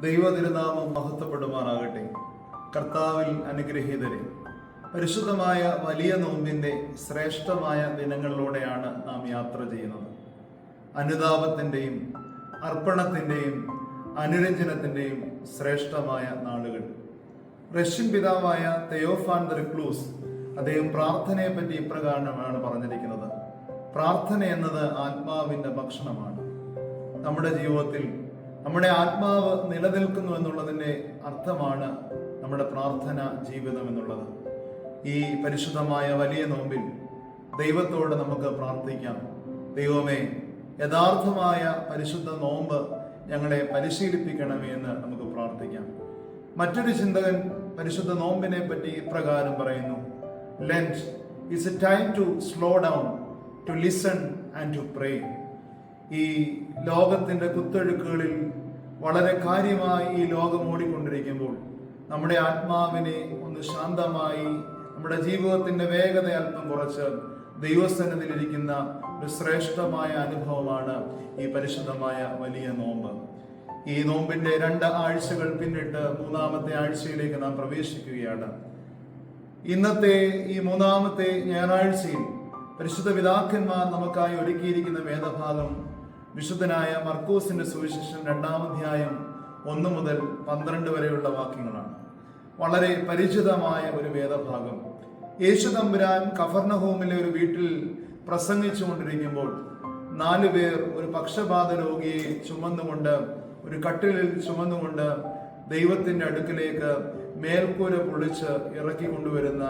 ദൈവതിരുനാമം മഹത്വപ്പെടുമാറാകട്ടെ. കർത്താവിൽ അനുഗ്രഹീതരെ, പരിശുദ്ധമായ വലിയ നോമ്പിൻ്റെ ശ്രേഷ്ഠമായ ദിനങ്ങളിലൂടെയാണ് നാം യാത്ര ചെയ്യുന്നത്. അനുതാപത്തിൻ്റെയും അർപ്പണത്തിൻ്റെയും അനുരഞ്ജനത്തിൻ്റെയും ശ്രേഷ്ഠമായ നാളുകൾ. റഷ്യൻ പിതാവായ തെയോഫാൻ ദ റിക്ലൂസ് അദ്ദേഹം പ്രാർത്ഥനയെ പറ്റി ഇപ്രകാരമാണ് പറഞ്ഞിരിക്കുന്നത്: പ്രാർത്ഥന എന്നത് ആത്മാവിൻ്റെ ഭക്ഷണമാണ്. നമ്മുടെ ജീവിതത്തിൽ നമ്മുടെ ആത്മാവ് നിലനിൽക്കുന്നു എന്നുള്ളതിൻ്റെ അർത്ഥമാണ് നമ്മുടെ പ്രാർത്ഥന ജീവിതം എന്നുള്ളത്. ഈ പരിശുദ്ധമായ വലിയ നോമ്പിൽ ദൈവത്തോട് നമുക്ക് പ്രാർത്ഥിക്കാം. ദൈവമേ, യഥാർത്ഥമായ പരിശുദ്ധ നോമ്പ് ഞങ്ങളെ പരിശീലിപ്പിക്കണമേ എന്ന് നമുക്ക് പ്രാർത്ഥിക്കാം. മറ്റൊരു ചിന്തകൻ പരിശുദ്ധ നോമ്പിനെ പറ്റി ഇപ്രകാരം പറയുന്നു: Lent is a time to slow down, to listen and to pray. ഈ ലോകത്തിൻ്റെ കുത്തൊഴുക്കുകളിൽ വളരെ കാര്യമായി ഈ ലോകം ഓടിക്കൊണ്ടിരിക്കുമ്പോൾ നമ്മുടെ ആത്മാവിനെ ഒന്ന് ശാന്തമായി, നമ്മുടെ ജീവിതത്തിൻ്റെ വേഗത അല്പം കുറച്ച് ദൈവസന്നിധിയിലിരിക്കുന്ന ഒരു ശ്രേഷ്ഠമായ അനുഭവമാണ് ഈ പരിശുദ്ധമായ വലിയ നോമ്പ്. ഈ നോമ്പിന്റെ 2 ആഴ്ചകൾ പിന്നിട്ട് 3-ാമത്തെ ആഴ്ചയിലേക്ക് നാം പ്രവേശിക്കുകയാണ്. ഇന്നത്തെ ഈ 3-ാമത്തെ ഞായറാഴ്ചയിൽ പരിശുദ്ധ പിതാക്കന്മാർ നമുക്കായി ഒരുക്കിയിരിക്കുന്ന വേദഭാഗം വിശുദ്ധനായ മർക്കോസിന്റെ സുവിശേഷം 2-ാം അധ്യായം 1 മുതൽ 12 വരെയുള്ള വാക്യങ്ങളാണ്. വളരെ പരിചിതമായ ഒരു വേദഭാഗം. യേശു തമ്പുരാൻ കഫർനഹൂമിലെ ഒരു വീട്ടിൽ പ്രസംഗിച്ചു കൊണ്ടിരിക്കുമ്പോൾ 4 പേർ ഒരു പക്ഷപാത രോഗിയെ ചുമന്നുകൊണ്ട്, ഒരു കട്ടിലിൽ ചുമന്നുകൊണ്ട് ദൈവത്തിന്റെ അടുക്കിലേക്ക് മേൽക്കൂര പൊളിച്ച് ഇറക്കി കൊണ്ടുവരുന്ന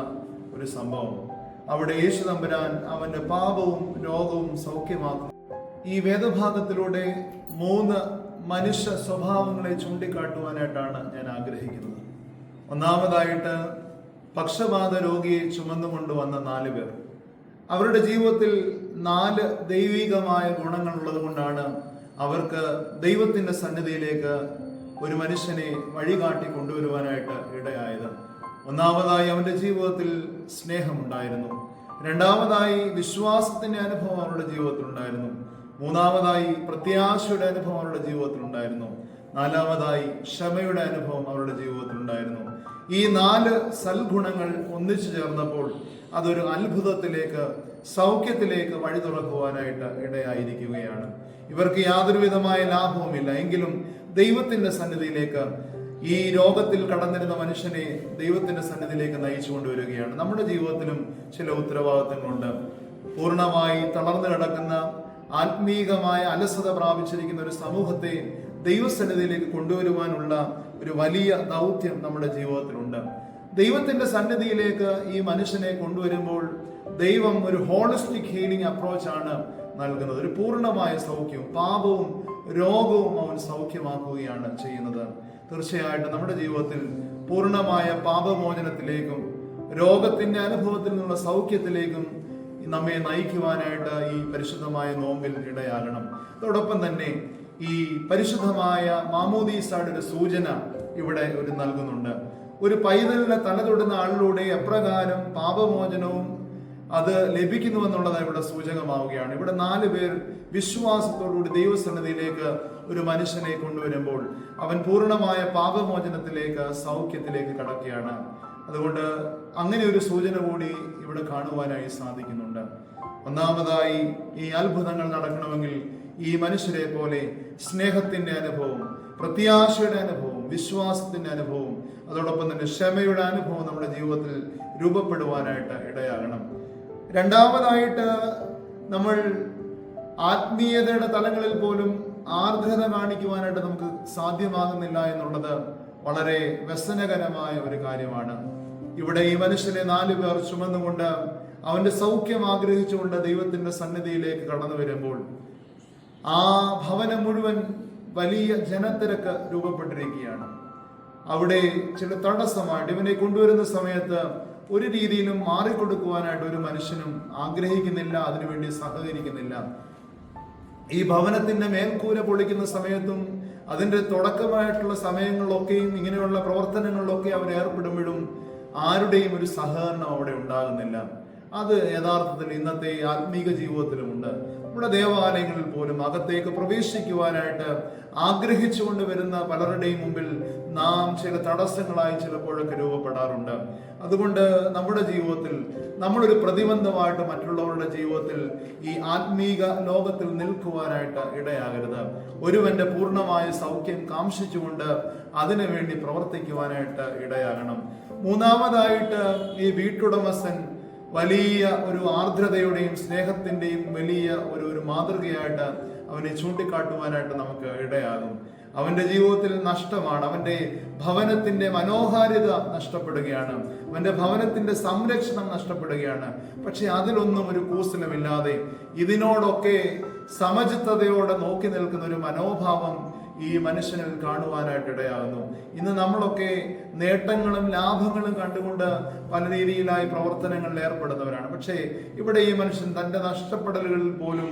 ഒരു സംഭവം. അവിടെ യേശു തമ്പുരാൻ അവന്റെ പാപവും രോഗവും സൗഖ്യമാക്കും. ഈ വേദഭാഗത്തിലൂടെ 3 മനുഷ്യ സ്വഭാവങ്ങളെ ചൂണ്ടിക്കാട്ടുവാനായിട്ടാണ് ഞാൻ ആഗ്രഹിക്കുന്നത്. ഒന്നാമതായിട്ട്, പക്ഷപാത രോഗിയെ ചുമന്നുകൊണ്ടുവന്ന 4 പേർ. അവരുടെ ജീവിതത്തിൽ 4 ദൈവികമായ ഗുണങ്ങളുള്ളത് കൊണ്ടാണ് അവർക്ക് ദൈവത്തിന്റെ സന്നിധിയിലേക്ക് ഒരു മനുഷ്യനെ വഴികാട്ടി കൊണ്ടുവരുവാനായിട്ട് ഇടയായത്. ഒന്നാമതായി അവന്റെ ജീവിതത്തിൽ സ്നേഹമുണ്ടായിരുന്നു. 2-ാമതായി വിശ്വാസത്തിന്റെ അനുഭവം അവരുടെ ജീവിതത്തിൽ ഉണ്ടായിരുന്നു. 3-ാമതായി പ്രത്യാശയുടെ അനുഭവം അവരുടെ ജീവിതത്തിൽ ഉണ്ടായിരുന്നു. 4-ാമതായി ക്ഷമയുടെ അനുഭവം അവരുടെ ജീവിതത്തിൽ ഉണ്ടായിരുന്നു. ഈ 4 സൽഗുണങ്ങൾ ഒന്നിച്ചു ചേർന്നപ്പോൾ അതൊരു അത്ഭുതത്തിലേക്ക്, സൗഖ്യത്തിലേക്ക് വഴി തുറക്കുവാനായിട്ട് ഇടയായിരിക്കുകയാണ്. ഇവർക്ക് യാതൊരു വിധമായ ലാഭവുമില്ല, എങ്കിലും ദൈവത്തിന്റെ സന്നിധിയിലേക്ക് ഈ രോഗത്തിൽ കടന്നിരുന്ന മനുഷ്യനെ ദൈവത്തിന്റെ സന്നിധിയിലേക്ക് നയിച്ചു കൊണ്ടുവരികയാണ്. നമ്മുടെ ജീവിതത്തിലും ചില ഉത്തരവാദിത്തങ്ങളുണ്ട്. പൂർണ്ണമായി തളർന്നു കിടക്കുന്ന, ആത്മീകമായ അലസത പ്രാപിച്ചിരിക്കുന്ന ഒരു സമൂഹത്തെ ദൈവസന്നിധിയിലേക്ക് കൊണ്ടുവരുവാനുള്ള ഒരു വലിയ ദൗത്യം നമ്മുടെ ജീവിതത്തിലുണ്ട്. ദൈവത്തിന്റെ സന്നിധിയിലേക്ക് ഈ മനുഷ്യനെ കൊണ്ടുവരുമ്പോൾ ദൈവം ഒരു ഹോളിസ്റ്റിക് ഹീലിംഗ് അപ്രോച്ചാണ് നൽകുന്നത്. ഒരു പൂർണ്ണമായ സൗഖ്യവും പാപവും രോഗവും അവൻ സൗഖ്യമാക്കുകയാണ് ചെയ്യുന്നത്. തീർച്ചയായിട്ടും നമ്മുടെ ജീവിതത്തിൽ പൂർണ്ണമായ പാപമോചനത്തിലേക്കും രോഗത്തിന്റെ അനുഭവത്തിൽ നിന്നുള്ള സൗഖ്യത്തിലേക്കും നമ്മെ നയിക്കുവാനായിട്ട് ഈ പരിശുദ്ധമായ നോമ്പിൽ ഇടയാകണം. അതോടൊപ്പം തന്നെ ഈ പരിശുദ്ധമായ മാമോദീസയുടെ ഒരു സൂചന ഇവിടെ ഒരു നൽകുന്നുണ്ട്. ഒരു പൈതലിനെ തലതൊടുന്ന ആളിലൂടെ എപ്രകാരം പാപമോചനവും അത് ലഭിക്കുന്നുവെന്നുള്ളത് ഇവിടെ സൂചകമാവുകയാണ്. ഇവിടെ 4 പേർ വിശ്വാസത്തോടുകൂടി ദൈവസന്നിധിയിലേക്ക് ഒരു മനുഷ്യനെ കൊണ്ടുവരുമ്പോൾ അവൻ പൂർണ്ണമായ പാപമോചനത്തിലേക്ക്, സൗഖ്യത്തിലേക്ക് കടക്കുകയാണ്. അതുകൊണ്ട് അങ്ങനെ ഒരു സൂചന കൂടി ഇവിടെ കാണുവാനായി സാധിക്കുന്നുണ്ട്. ഒന്നാമതായി, ഈ അത്ഭുതങ്ങൾ നടക്കണമെങ്കിൽ ഈ മനുഷ്യരെ പോലെ സ്നേഹത്തിന്റെ അനുഭവം, പ്രത്യാശയുടെ അനുഭവം, വിശ്വാസത്തിന്റെ അനുഭവം, അതോടൊപ്പം തന്നെ ക്ഷമയുടെ അനുഭവം നമ്മുടെ ജീവിതത്തിൽ രൂപപ്പെടുവാനായിട്ട് ഇടയാകണം. 2-ാമതായിട്ട്, നമ്മൾ ആത്മീയതയുടെ തലങ്ങളിൽ പോലും ആർദ്രത കാണിക്കുവാനായിട്ട് നമുക്ക് സാധ്യമാകുന്നില്ല എന്നുള്ളത് വളരെ വ്യസനകരമായ ഒരു കാര്യമാണ്. ഇവിടെ ഈ മനുഷ്യനെ 4 പേർ ചുമന്നുകൊണ്ട് അവന്റെ സൗഖ്യം ആഗ്രഹിച്ചുകൊണ്ട് ദൈവത്തിന്റെ സന്നിധിയിലേക്ക് കടന്നു വരുമ്പോൾ ആ ഭവനം മുഴുവൻ വലിയ ജനത്തിരക്ക് രൂപപ്പെട്ടിരിക്കുകയാണ്. അവിടെ ചില തടസ്സമായിട്ട് ഇവനെ കൊണ്ടുവരുന്ന സമയത്ത് ഒരു രീതിയിലും മാറിക്കൊടുക്കുവാനായിട്ട് ഒരു മനുഷ്യനും ആഗ്രഹിക്കുന്നില്ല, അതിനുവേണ്ടി സഹകരിക്കുന്നില്ല. ഈ ഭവനത്തിന്റെ മേൽക്കൂര പൊളിക്കുന്ന സമയത്തും അതിന്റെ തുടക്കമായിട്ടുള്ള സമയങ്ങളിലൊക്കെയും ഇങ്ങനെയുള്ള പ്രവർത്തനങ്ങളിലൊക്കെ അവർ ഏർപ്പെടുമ്പോഴും ആരുടെയും ഒരു സഹകരണം അവിടെ ഉണ്ടാകുന്നില്ല. അത് യഥാർത്ഥത്തിൽ ഇന്നത്തെ ആത്മീക ജീവിതത്തിലുമുണ്ട്. നമ്മുടെ ദേവാലയങ്ങളിൽ പോലും അകത്തേക്ക് പ്രവേശിക്കുവാനായിട്ട് ആഗ്രഹിച്ചുകൊണ്ട് വരുന്ന പലരുടെയും മുമ്പിൽ നാം ചില തടസ്സങ്ങളായി ചിലപ്പോഴൊക്കെ രൂപപ്പെടാറുണ്ട്. അതുകൊണ്ട് നമ്മുടെ ജീവിതത്തിൽ നമ്മളൊരു പ്രതിബന്ധമായിട്ട് മറ്റുള്ളവരുടെ ജീവിതത്തിൽ ഈ ആത്മീക ലോകത്തിൽ നിൽക്കുവാനായിട്ട് ഇടയാകരുത്. ഒരുവന്റെ പൂർണ്ണമായ സൗഖ്യം കാംക്ഷിച്ചുകൊണ്ട് അതിനു വേണ്ടി പ്രവർത്തിക്കുവാനായിട്ട് ഇടയാകണം. മൂന്നാമതായിട്ട് ഈ വീട്ടുടമസ്ഥൻ വലിയ ഒരു ആർദ്രതയുടെയും സ്നേഹത്തിന്റെയും വലിയ ഒരു മാതൃകയായിട്ട് അവനെ ചൂണ്ടിക്കാട്ടുവാനായിട്ട് നമുക്ക് ഇടയാകും. അവന്റെ ജീവിതത്തിൽ നഷ്ടമാണ്, അവന്റെ ഭവനത്തിന്റെ മനോഹാരിത നഷ്ടപ്പെടുകയാണ്, അവന്റെ ഭവനത്തിന്റെ സംരക്ഷണം നഷ്ടപ്പെടുകയാണ്. പക്ഷെ അതിലൊന്നും ഒരു കൂസലുമില്ലാതെ ഇതിനോടൊക്കെ സമചിത്തതയോടെ നോക്കി നിൽക്കുന്ന ഒരു മനോഭാവം ഈ മനുഷ്യനിൽ കാണുവാനായിട്ട് ഇടയാകുന്നു. ഇന്ന് നമ്മളൊക്കെ നേട്ടങ്ങളും ലാഭങ്ങളും കണ്ടുകൊണ്ട് പല രീതിയിലായി പ്രവർത്തനങ്ങളിൽ ഏർപ്പെടുന്നവരാണ്. പക്ഷേ ഇവിടെ ഈ മനുഷ്യൻ തന്റെ നഷ്ടപ്പെടലുകളിൽ പോലും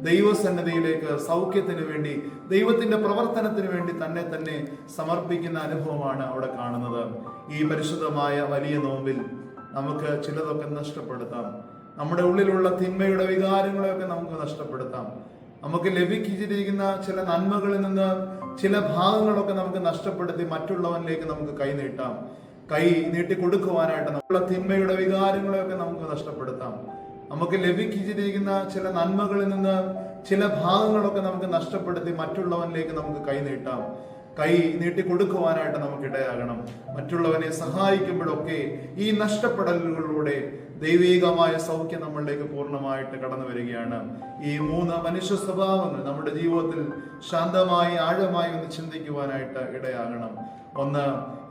ദൈവസന്നിധിയിലേക്ക് സൗഖ്യത്തിന് വേണ്ടി, ദൈവത്തിന്റെ പ്രവർത്തനത്തിന് വേണ്ടി തന്നെ സമർപ്പിക്കുന്ന അനുഭവമാണ് അവിടെ കാണുന്നത്. ഈ പരിശുദ്ധമായ വലിയ നോമ്പിൽ നമുക്ക് ചിലതൊക്കെ നഷ്ടപ്പെടുത്താം. നമ്മുടെ ഉള്ളിലുള്ള തിന്മയുടെ വികാരങ്ങളെയൊക്കെ നമുക്ക് നഷ്ടപ്പെടുത്താം. നമുക്ക് ലഭിച്ചിരിക്കുന്ന ചില നന്മകളിൽ നിന്ന് ചില ഭാഗങ്ങളൊക്കെ നമുക്ക് നഷ്ടപ്പെടുത്തി മറ്റുള്ളവനിലേക്ക് നമുക്ക് കൈനീട്ടാം. കൈ നീട്ടി കൊടുക്കുവാനായിട്ട് നമ്മളുള്ള തിന്മയുടെ വികാരങ്ങളെയൊക്കെ നമുക്ക് നഷ്ടപ്പെടുത്താം. നമുക്ക് ലഭിച്ചിരിക്കുന്ന ചില നന്മകളിൽ നിന്ന് ചില ഭാഗങ്ങളൊക്കെ നമുക്ക് നഷ്ടപ്പെടുത്തി മറ്റുള്ളവനിലേക്ക് നമുക്ക് കൈനീട്ടാം. കൈ നീട്ടി കൊടുക്കുവാനായിട്ട് നമുക്ക് ഇടയാകണം. മറ്റുള്ളവനെ സഹായിക്കുമ്പോഴൊക്കെ ഈ നഷ്ടപ്പെടലുകളിലൂടെ ദൈവികമായ സൗഖ്യം നമ്മളിലേക്ക് പൂർണ്ണമായിട്ട് കടന്നു വരികയാണ്. ഈ 3 മനുഷ്യ സ്വഭാവങ്ങൾ നമ്മുടെ ജീവിതത്തിൽ ശാന്തമായി ആഴമായി ഒന്ന് ചിന്തിക്കുവാനായിട്ട് ഇടയാകണം. ഒന്ന്,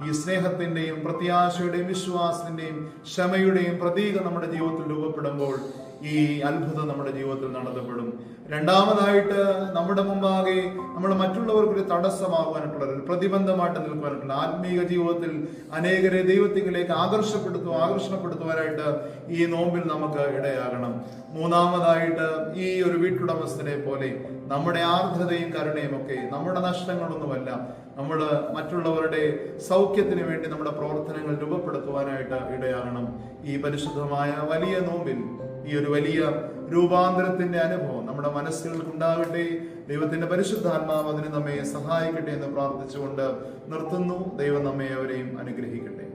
ഈ സ്നേഹത്തിന്റെയും പ്രത്യാശയുടെയും വിശ്വാസത്തിന്റെയും ക്ഷമയുടെയും പ്രതീകം നമ്മുടെ ജീവിതത്തിൽ രൂപപ്പെടുമ്പോൾ ഈ അത്ഭുതം നമ്മുടെ ജീവിതത്തിൽ നടത്തപ്പെടും. രണ്ടാമതായിട്ട്, നമ്മുടെ മുമ്പാകെ നമ്മൾ മറ്റുള്ളവർക്കൊരു തടസ്സമാകുവാനായിട്ടുള്ള ഒരു പ്രതിബന്ധമായിട്ട് നിൽക്കുവാനായിട്ടുള്ള ആത്മീക ജീവിതത്തിൽ അനേകരെ ദൈവത്തിലേക്ക് ആകർഷണപ്പെടുത്തുവാനായിട്ട് ഈ നോമ്പിൽ നമുക്ക് ഇടയാകണം. മൂന്നാമതായിട്ട്, ഈ ഒരു വീട്ടുടമസ്ഥനെ പോലെ നമ്മുടെ ആർദ്രതയും കരുണയും ഒക്കെ നമ്മുടെ നഷ്ടങ്ങളൊന്നുമല്ല, നമ്മൾ മറ്റുള്ളവരുടെ സൗഖ്യത്തിന് വേണ്ടി നമ്മുടെ പ്രവർത്തനങ്ങൾ രൂപപ്പെടുത്തുവാനായിട്ട് ഇടയാകണം. ഈ പരിശുദ്ധമായ വലിയ നോമ്പിൽ ഈ ഒരു വലിയ രൂപാന്തരത്തിന്റെ അനുഭവം നമ്മുടെ മനസ്സുകൾക്കുണ്ടാകട്ടെ. ദൈവത്തിന്റെ പരിശുദ്ധാത്മാവ് അതിന് നമ്മെ സഹായിക്കട്ടെ എന്ന് പ്രാർത്ഥിച്ചുകൊണ്ട് നിർത്തുന്നു. ദൈവം നമ്മെ അവരെയും അനുഗ്രഹിക്കട്ടെ.